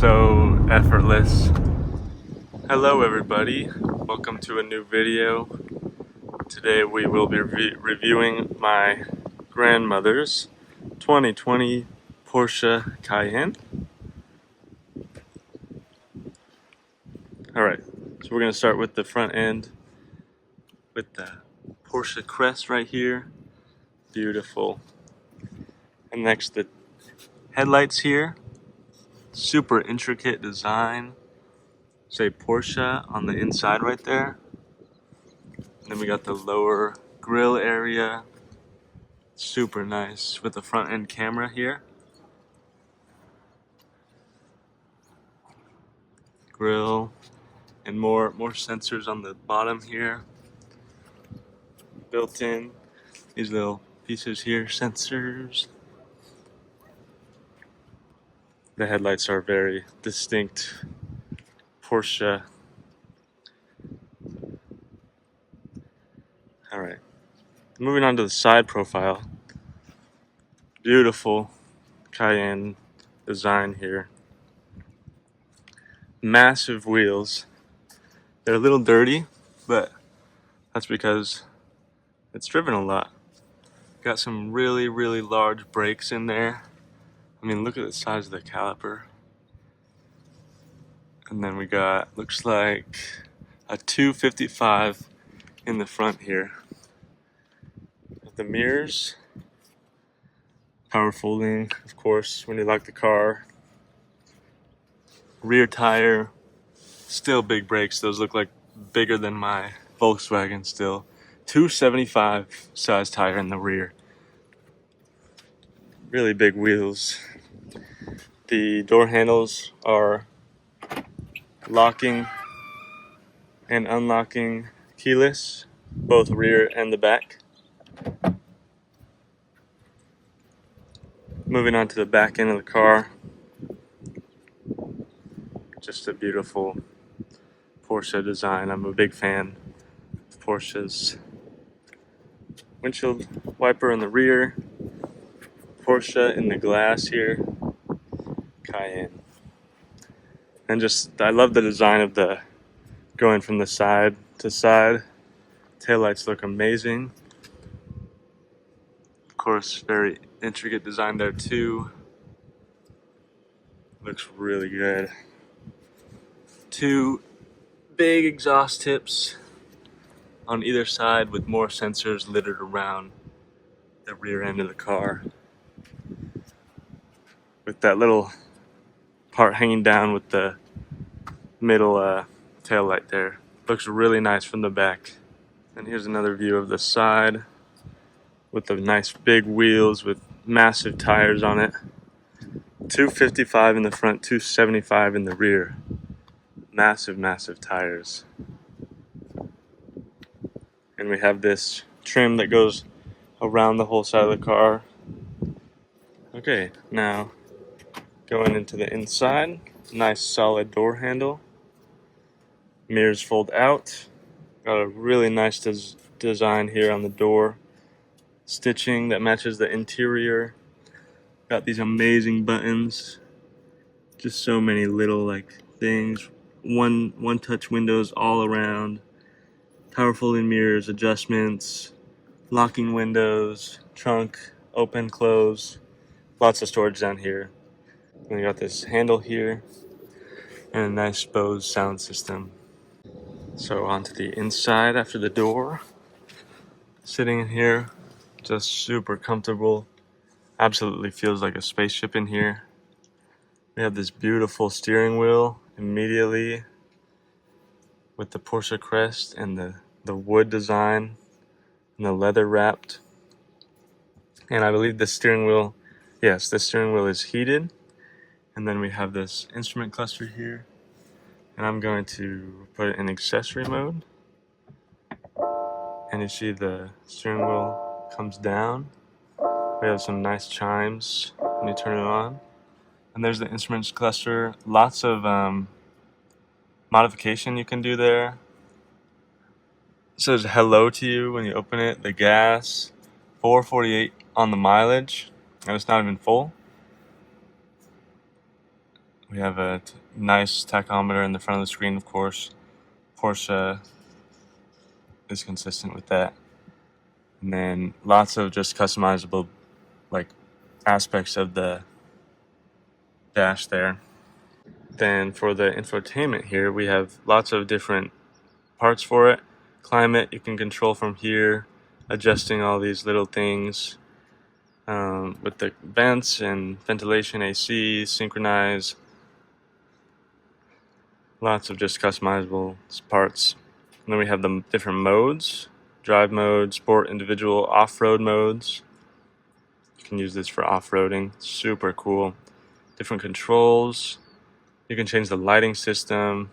so effortless. Hello everybody, welcome to a new video. Today we will be reviewing my grandmother's 2020 Porsche Cayenne. Alright, so we're going to start with the front end with the Porsche crest right here. Beautiful. And next the headlights here. Super intricate design. Say Porsche on the inside right there. And then we got the lower grill area. Super nice with the front end camera here. Grill and more sensors on the bottom here. Built in these little pieces here, sensors. The headlights are very distinct Porsche. Alright, moving on to the side profile. Beautiful Cayenne design here. Massive wheels. They're a little dirty, but that's because it's driven a lot. Got some really large brakes in there. I mean, look at the size of the caliper. And then we got, looks like a 255 in the front here. With the mirrors, power folding, of course, when you lock the car. Rear tire, still big brakes. Those look like bigger than my Volkswagen still. 275 size tire in the rear. Really big wheels. The door handles are locking and unlocking keyless, both rear and the back. Moving on to the back end of the car. Just a beautiful Porsche design. I'm a big fan of Porsches. Windshield wiper in the rear. Porsche in the glass here. Cayenne. And just, I love the design of the going from the side to side. Taillights look amazing. Of course, very intricate design there too. Looks really good. Two big exhaust tips on either side with more sensors littered around the rear end of the car. With that little part hanging down with the middle tail light there. Looks really nice from the back. And here's another view of the side with the nice big wheels with massive tires on it. 255 in the front, 275 in the rear. Massive tires. And we have this trim that goes around the whole side of the car. Okay, now going into the inside. Nice solid door handle. Mirrors fold out. Got a really nice design here on the door. Stitching that matches the interior. Got these amazing buttons. Just so many little things. One touch windows all around. Power folding mirrors, adjustments, locking windows, trunk, open, close. Lots of storage down here. And we got this handle here and a nice Bose sound system. So onto the inside after the door. Sitting in here, just super comfortable. Absolutely feels like a spaceship in here. We have this beautiful steering wheel immediately with the Porsche crest and the wood design and the leather wrapped. And I believe the steering wheel, yes, the steering wheel is heated. And then we have this instrument cluster here. And I'm going to put it in accessory mode. And you see the steering wheel comes down. We have some nice chimes when you turn it on. And there's the instruments cluster. Lots of modification you can do there. It says hello to you when you open it. The gas, 448 on the mileage, and it's not even full. We have a nice tachometer in the front of the screen, of course. Porsche is consistent with that. And then lots of just customizable like aspects of the dash there. Then for the infotainment here, we have lots of different parts for it. Climate, you can control from here, adjusting all these little things with the vents and ventilation, AC, synchronize. Lots of just customizable parts. And then we have the different modes: drive mode, sport, individual, off-road modes. You can use this for off-roading. Super cool. Different controls. You can change the lighting system,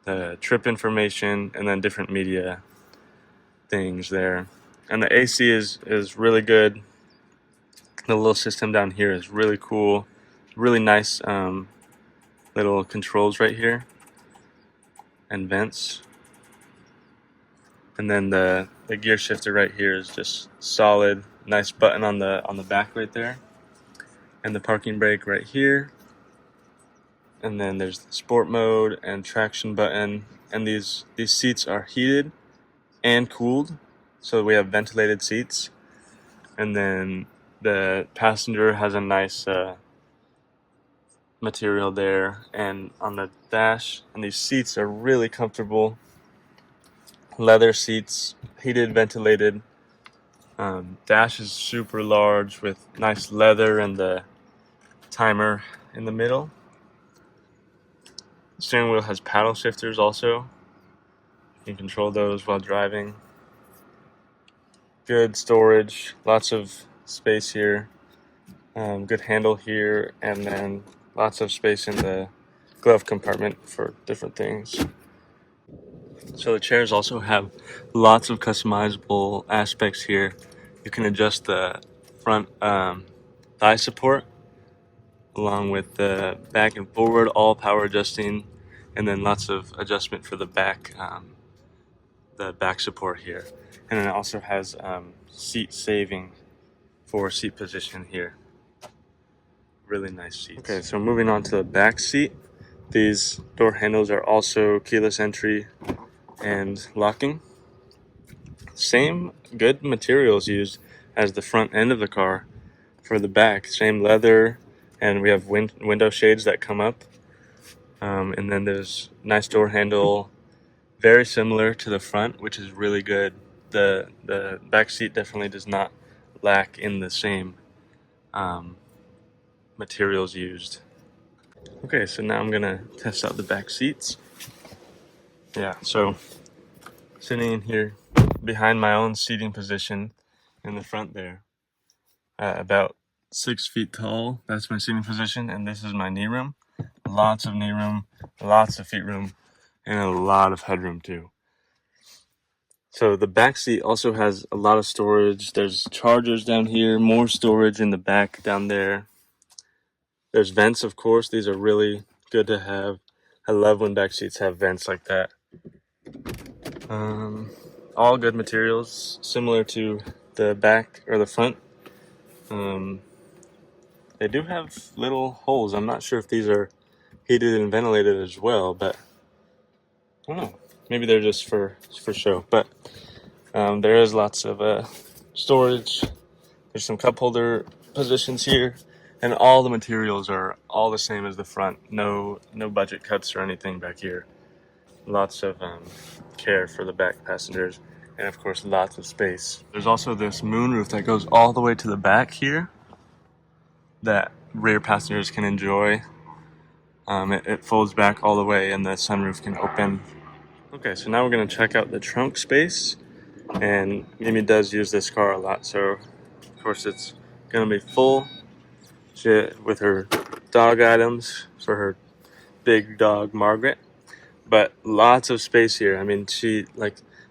the trip information, and then different media things there. And the AC is really good. The little system down here is really cool. Really nice little controls right here and vents. And then the gear shifter right here is just solid. Nice button on the back right there. And the parking brake right here. And then there's the sport mode and traction button. And these seats are heated and cooled, so we have ventilated seats. And then the passenger has a nice material there, and on the dash. And these seats are really comfortable. Leather seats, heated, ventilated. Dash is super large with nice leather and the timer in the middle. The steering wheel has paddle shifters also. You can control those while driving. Good storage, lots of space here. Good handle here, and then lots of space in the glove compartment for different things. So the chairs also have lots of customizable aspects here. You can adjust the front thigh support along with the back and forward, all power adjusting, and then lots of adjustment for the back support here. And it also has seat saving for seat position here. Really nice seats. Okay, so moving on to the back seat. These door handles are also keyless entry and locking. Same good materials used as the front end of the car for the back. Same leather, and we have window shades that come up. And then there's nice door handle, very similar to the front, which is really good. The back seat definitely does not lack in the same materials used. Okay, so now I'm gonna test out the back seats. Yeah, so sitting in here behind my own seating position in the front there, about 6 feet tall. That's my seating position, and this is my knee room. Lots of knee room, lots of feet room, and a lot of headroom too. So the back seat also has a lot of storage. There's chargers down here, more storage in the back down there. There's vents, of course. These are really good to have. I love when back seats have vents like that. All good materials, similar to the back or the front. They do have little holes. I'm not sure if these are heated and ventilated as well, but I don't know. Maybe they're just for show. But there is lots of storage. There's some cup holder positions here, and all the materials are all the same as the front. No budget cuts or anything back here. Lots of care for the back passengers, and of course lots of space. There's also this moonroof that goes all the way to the back here that rear passengers can enjoy. It folds back all the way, and the sunroof can open. Okay, so now we're going to check out the trunk space, and Mimi does use this car a lot, so of course it's going to be full with her dog items for her big dog Margaret. But lots of space here. I mean,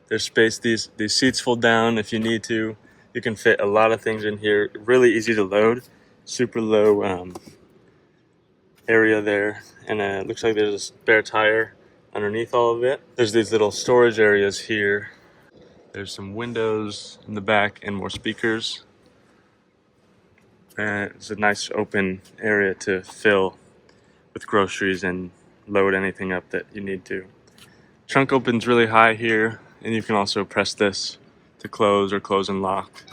there's space. These seats fold down if you need to. You can fit a lot of things in here. Really easy to load. Super low area there. And it looks like there's a spare tire underneath all of it. There's these little storage areas here. There's some windows in the back and more speakers. And it's a nice open area to fill with groceries and load anything up that you need to. Trunk opens really high here, and you can also press this to close or close and lock,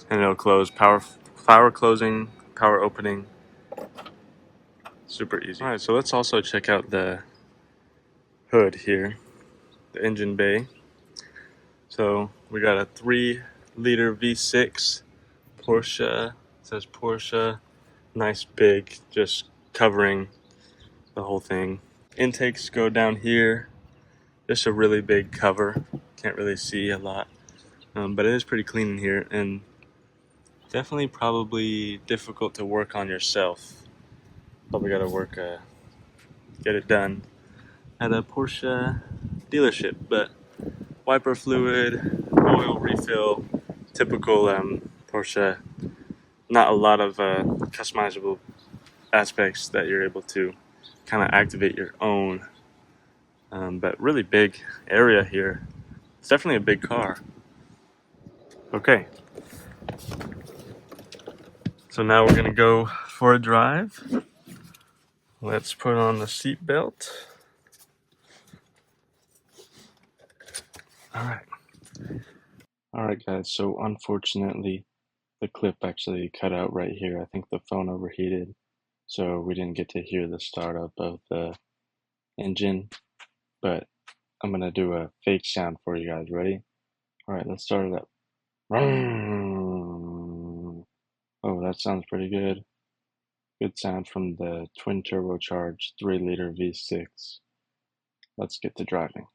and it'll close. Power closing, power opening, super easy. All right, so let's also check out the hood here, the engine bay. So we got a 3-liter V6 Porsche. It says Porsche, nice big, just covering the whole thing. Intakes go down here, just a really big cover. Can't really see a lot, but it is pretty clean in here, and definitely probably difficult to work on yourself. Probably got to get it done at a Porsche dealership. But wiper fluid, oil refill, typical Porsche. Not a lot of customizable aspects that you're able to kind of activate your own, but really big area here. It's definitely a big car. Okay, so now we're gonna go for a drive. Let's put on the seat belt. All right guys, so unfortunately the clip actually cut out right here. I think the phone overheated, so we didn't get to hear the startup of the engine, but I'm gonna do a fake sound for you guys. Ready? All right, let's start it up. Oh, that sounds pretty good. Good sound from the twin turbocharged 3-liter V6. Let's get to driving.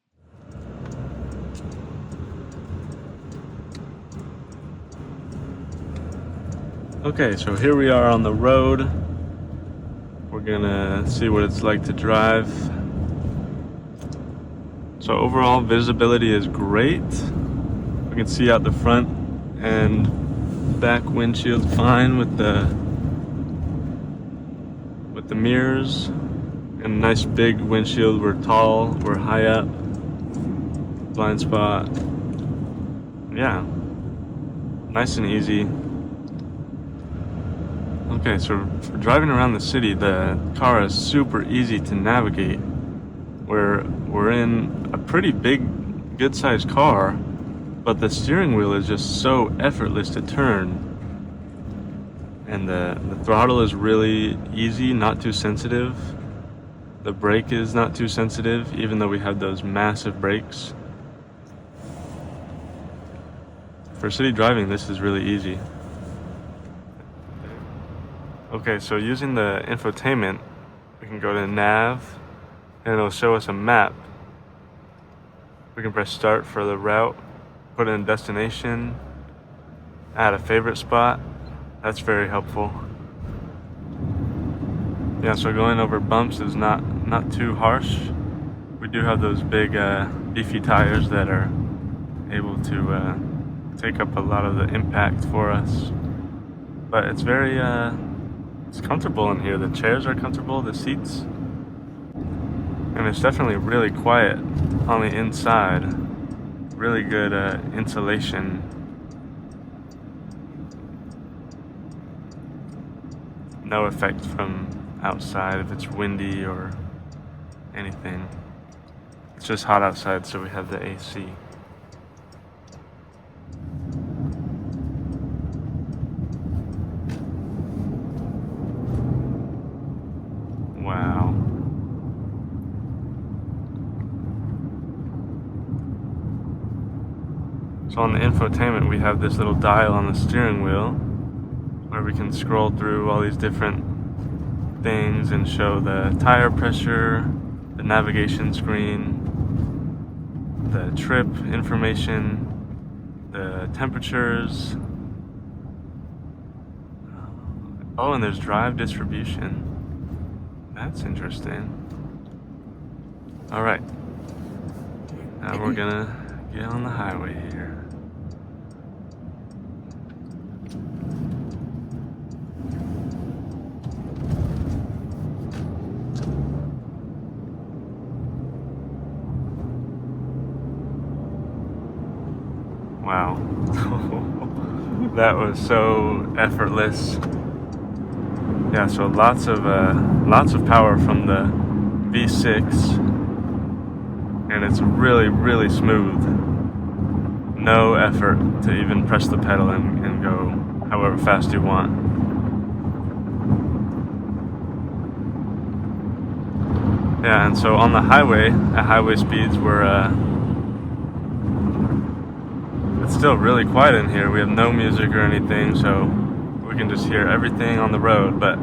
Okay, so here we are on the road. We're gonna see what it's like to drive. So overall visibility is great. We can see out the front and back windshield fine with the mirrors, and a nice big windshield. We're tall, we're high up, blind spot. Yeah, nice and easy. Okay, so for driving around the city, the car is super easy to navigate. We're in a pretty big, good-sized car, but the steering wheel is just so effortless to turn. And the throttle is really easy, not too sensitive. The brake is not too sensitive, even though we have those massive brakes. For city driving, this is really easy. Okay, so using the infotainment, we can go to nav, and it'll show us a map. We can press start for the route, put in destination, add a favorite spot. That's very helpful. Yeah, so going over bumps is not too harsh. We do have those big beefy tires that are able to take up a lot of the impact for us. But it's very it's comfortable in here. The chairs are comfortable, the seats. And it's definitely really quiet on the inside. Really good insulation. No effect from outside if it's windy or anything. It's just hot outside, so we have the AC. Wow. So on the infotainment, we have this little dial on the steering wheel where we can scroll through all these different things and show the tire pressure, the navigation screen, the trip information, the temperatures. Oh, and there's drive distribution. That's interesting. All right, now we're gonna get on the highway here. Wow, that was so effortless. Yeah, so lots of power from the V6, and it's really, really smooth. No effort to even press the pedal and go however fast you want. Yeah, and so on the highway, at highway speeds, it's still really quiet in here. We have no music or anything, so we can just hear everything on the road, but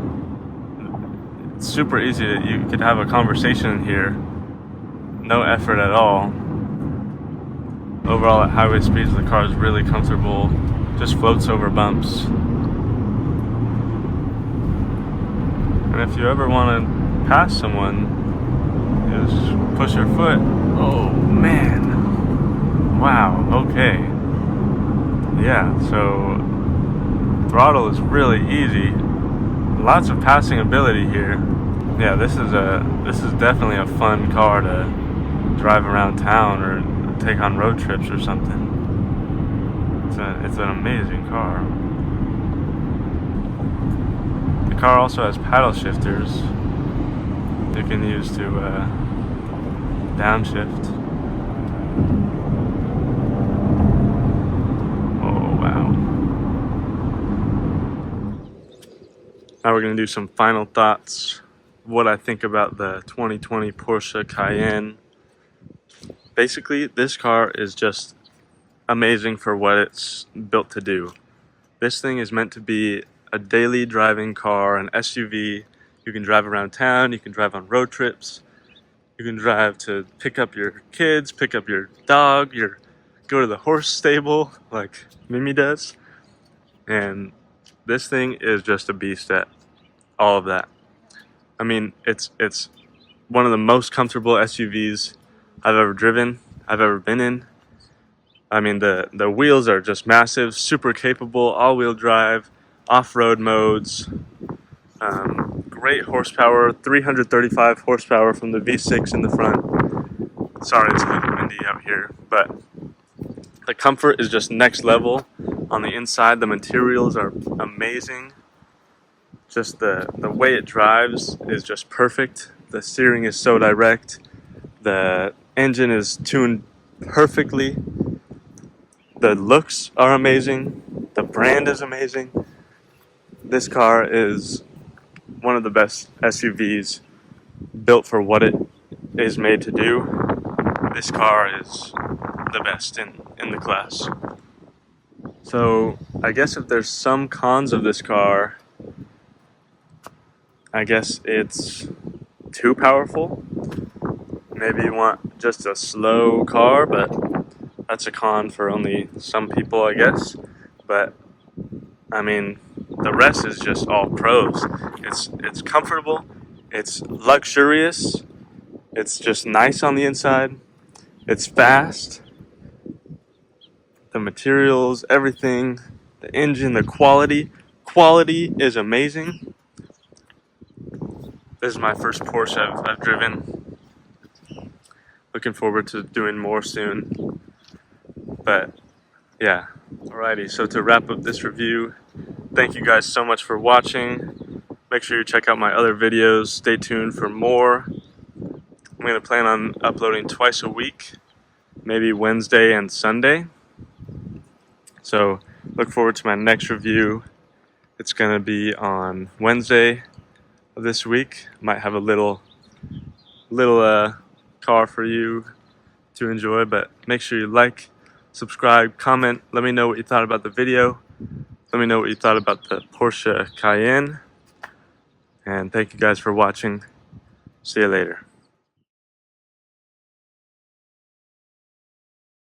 it's super easy that you could have a conversation in here, no effort at all. Overall, at highway speeds, the car is really comfortable, just floats over bumps. And if you ever want to pass someone, just push your foot. Oh man, wow, okay. Yeah, so throttle is really easy. Lots of passing ability here. Yeah, this is definitely a fun car to drive around town or take on road trips or something. It's an amazing car. The car also has paddle shifters you can use to downshift. Now we're going to do some final thoughts. What I think about the 2020 Porsche Cayenne. Basically, this car is just amazing for what it's built to do. This thing is meant to be a daily driving car, an SUV. You can drive around town, you can drive on road trips, you can drive to pick up your kids, pick up your dog, go to the horse stable like Mimi does. And this thing is just a beast at all of that. I mean, it's one of the most comfortable SUVs I've ever driven, I've ever been in. I mean, the wheels are just massive, super capable, all-wheel drive, off-road modes, great horsepower, 335 horsepower from the V6 in the front. Sorry, it's a little windy out here, but the comfort is just next level. On the inside, the materials are amazing. Just the way it drives is just perfect. The steering is so direct. The engine is tuned perfectly. The looks are amazing. The brand is amazing. This car is one of the best SUVs built for what it is made to do. This car is the best in the class. So I guess if there's some cons of this car, I guess it's too powerful. Maybe you want just a slow car, but that's a con for only some people, I guess. But I mean, the rest is just all pros. It's comfortable, it's luxurious, it's just nice on the inside, it's fast, the materials, everything, the engine, the quality is amazing. This is my first Porsche I've driven. Looking forward to doing more soon. But yeah, alrighty, so to wrap up this review, thank you guys so much for watching. Make sure you check out my other videos. Stay tuned for more. I'm going to plan on uploading twice a week, maybe Wednesday and Sunday. So look forward to my next review. It's going to be on Wednesday of this week. Might have a little car for you to enjoy, but make sure you like, subscribe, comment. Let me know what you thought about the video. Let me know what you thought about the Porsche Cayenne. And thank you guys for watching. See you later.